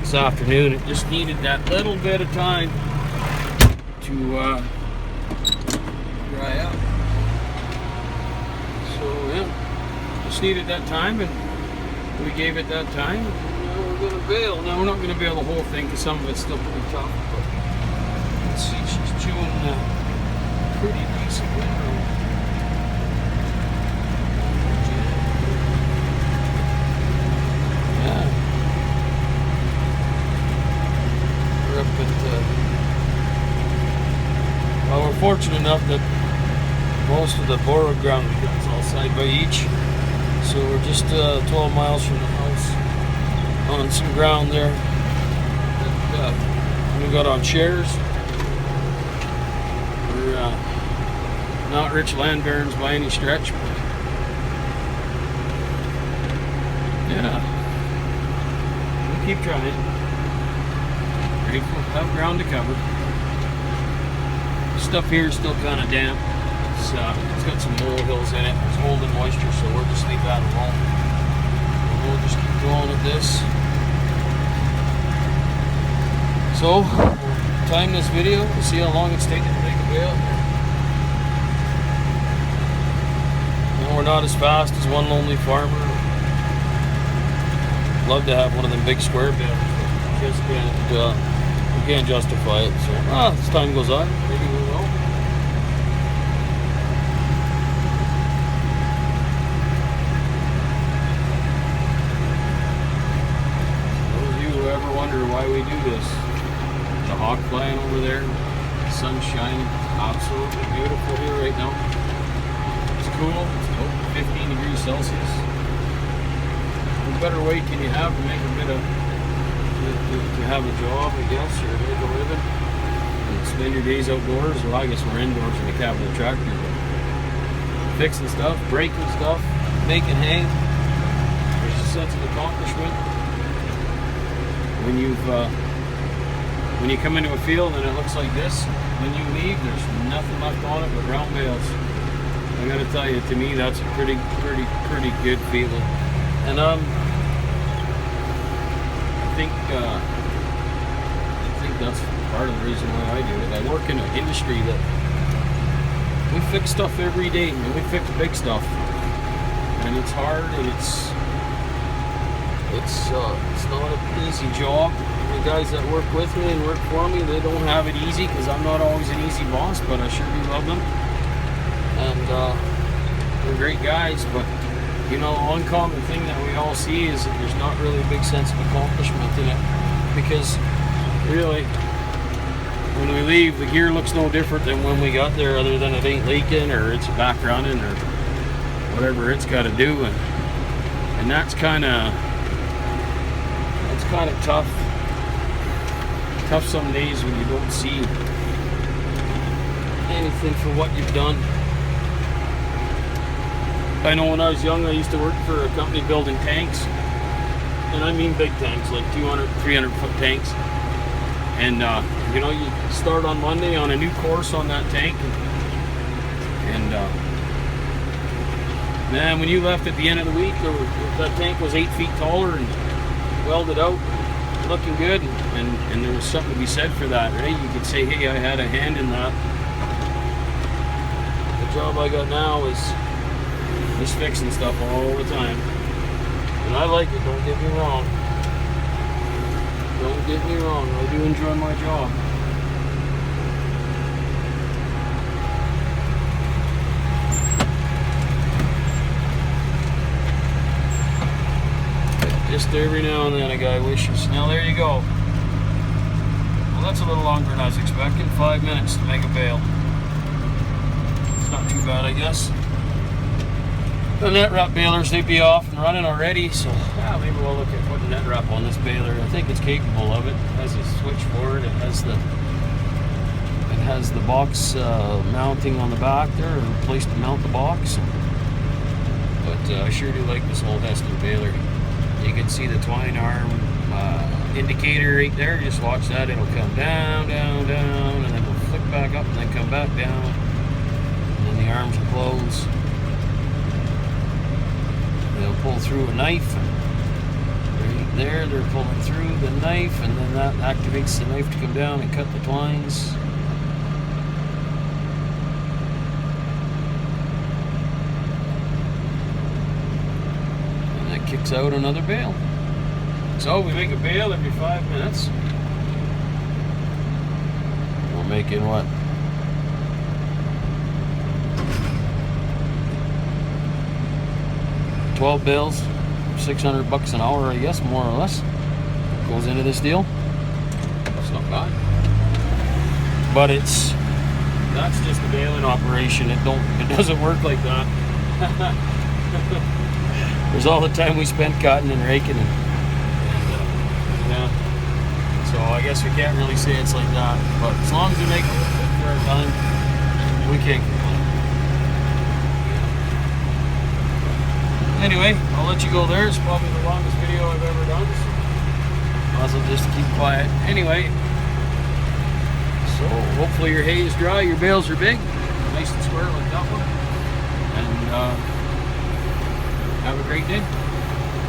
this afternoon. It just needed that little bit of time to dry out. So yeah, just needed that time, and we gave it that time. Now we're gonna bail. Now we're not gonna bail the whole thing because some of it's still pretty tough. But let's see, she's chewing pretty decently now. Well, we're fortunate enough that most of the borrowed ground we got is all side by each. So we're just 12 miles from the house on some ground there that we got on shares. We're not rich land barons by any stretch, but yeah, we'll keep trying. Grateful to have ground to cover. Stuff here is still kind of damp. It's got some molehills in it. It's holding moisture, so we'll just leave that alone. And we'll just keep going with this. So, we'll time this video. We'll see how long it's taking to make a bale. And we're not as fast as one lonely farmer. Love to have one of them big square bales. Just we can't justify it. So, as time goes on, maybe we will. Why we do this. The hawk flying over there, the sun shining, absolutely beautiful here right now. It's cool, it's about 15 degrees Celsius. What better way can you have to make a bit of, to have a job, I guess, or make a living, and spend your days outdoors? Well, I guess we're indoors in the cab of the tractor, but fixing stuff, breaking stuff, making hay. There's a sense of accomplishment. When you come into a field and it looks like this, when you leave, there's nothing left on it but round bales. I gotta tell you, to me, that's a pretty good feeling. And I think that's part of the reason why I do it. I work in an industry that we fix stuff every day, and we fix big stuff, and it's hard, and it's not an easy job. The guys that work with me and work for me, they don't have it easy because I'm not always an easy boss, but I sure do love them. And they're great guys, but you know, the uncommon thing that we all see is that there's not really a big sense of accomplishment in it, because really, when we leave, the gear looks no different than when we got there, other than it ain't leaking or it's back running or whatever it's got to do, and that's kind of tough some days when you don't see anything for what you've done. I know when I was young, I used to work for a company building tanks, and I mean big tanks, like 200, 300 foot tanks. And you know, you start on Monday on a new course on that tank, and man, when you left at the end of the week, that tank was 8 feet taller and welded out, looking good, and there was something to be said for that, right? You could say, hey, I had a hand in that. The job I got now is just fixing stuff all the time, and I like it, don't get me wrong. Don't get me wrong, I do enjoy my job. Just every now and then a guy wishes. Now there you go. Well, that's a little longer than I was expecting. 5 minutes to make a bale. It's not too bad, I guess. The net wrap balers, they'd be off and running already, so yeah, maybe we'll look at putting net wrap on this baler. I think it's capable of it. It has a switch for it. It has the box mounting on the back there, a place to mount the box. But I sure do like this old Hessler baler. You can see the twine arm indicator right there. Just watch that. It'll come down, down, down, and then it'll flick back up and then come back down. And then the arms will close. They'll pull through a knife. And there you there, they're pulling through the knife, and then that activates the knife to come down and cut the twines. And that kicks out another bale. So we make a bale every 5 minutes. We're making what? 12 bales, $600 an hour, I guess, more or less, goes into this deal. It's not bad. But that's just a baling operation. It doesn't work like that. There's all the time we spent cutting and raking and yeah. So I guess we can't really say it's like that. But as long as we make a little bit for our time, we can't complain. Anyway, I'll let you go there. It's probably the longest video I've ever done. So might as well just keep quiet. Anyway, so hopefully your hay is dry, your bales are big, nice and square like that one. And have a great day.